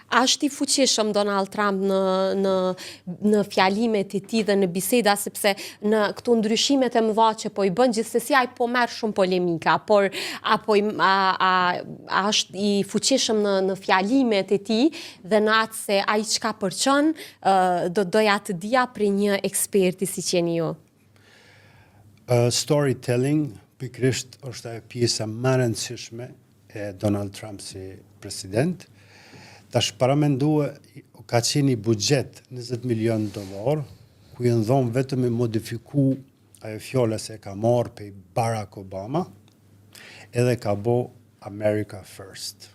A është i fuqishëm Donald Trump në fjalimet e tij dhe në biseda, sepse në këto ndryshimet e mëdha që po i bën, gjithsesi ai po merr shumë polemika, por a është i fuqishëm në fjalimet e tij dhe në atë se ai çka përçon, doja të dija për një eksperti si qeni ju. Storytelling pikërisht është ajo pjesa më e rëndësishme e Donald Trump si president. Tash paramendua ka qenë i buxhet $20 milion, ku janë dhënë vetëm me modifiku ajo fjala se ka marrë pe Barack Obama, edhe ka bo America First.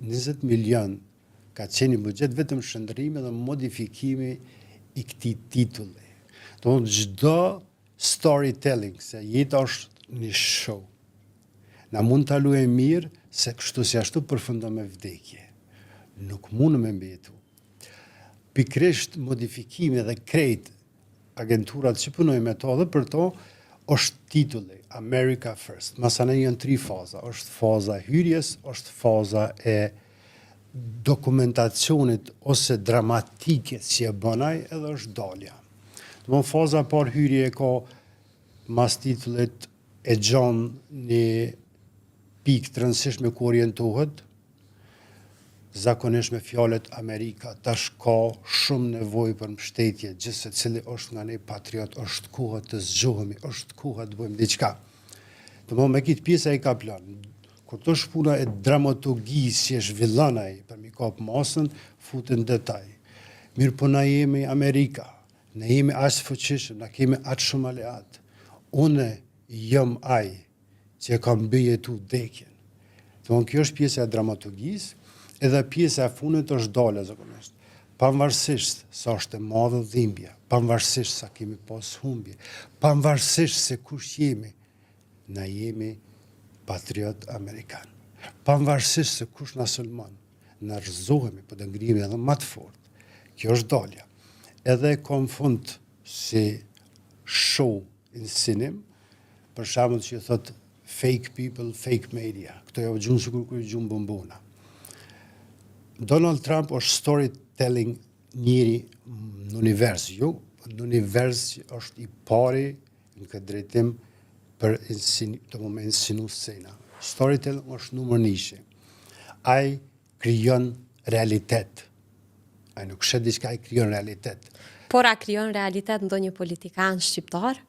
20 milion ka qenë i buxhet vetëm shndrimi dhe modifikimi i këtij titulli. Do çdo storytelling, se jeta është një show. Na mund ta luajmë mirë se kështu si ashtu përfundon me vdekje. Nuk mund me mbetu. Pikrisht modifikimi dhe krejt agenturat që punojnë me to dhe për to është titulli America First. Masane janë 3 faza. Është faza hyrjes, është faza e dokumentacionit ose dramatike që e bënaj, edhe është dalja. Në faza par hyrje ka mas titullit e gjon një pikë të rëndësishme ku orientohet, zakonisht me fjalët Amerika, tash ka shumë nevojë për mbështetje, gjithse cili është nga ne patriot, është koha të zgjohemi, është koha të bëjmë diçka. Domthonë me këtë pjesë ai ka plan. Kur të është puna e dramaturgjisë që zhvillon ai për mi kap masën, futen detaj. Mirë po na jemi Amerika, ne jemi aq fuqishëm, na kemi aq shumë aleat. Unë jam ai që kam bëjetu vdekjen. Domthonë kjo është pjesa e dramaturgjisë. Edhe pjesa e fundit është dalja zakonisht. Pavarësisht sa është e madhe dhimbja, pavarësisht sa kemi pas humbje, pavarësisht se kush jemi, na jemi patriot amerikan. Pavarësisht se kush na sulmon, na rrëzohemi për të ngrihemi edhe më të fortë. Kjo është dalja. Edhe kom fund si show in cinema, për shembull që thot fake people, fake media. Këto jo gjunë sikur kur gjunë bombona. Donald Trump është storytelling njëri në univers, jo, në univers që është i pari në këtë drejtim për të më insinu scena. Storytelling është numër 1. Ai krijon realitet. Ai nuk shet diçka, ai krijon realitet. Por a krijon realitet ndonjë politikan shqiptar?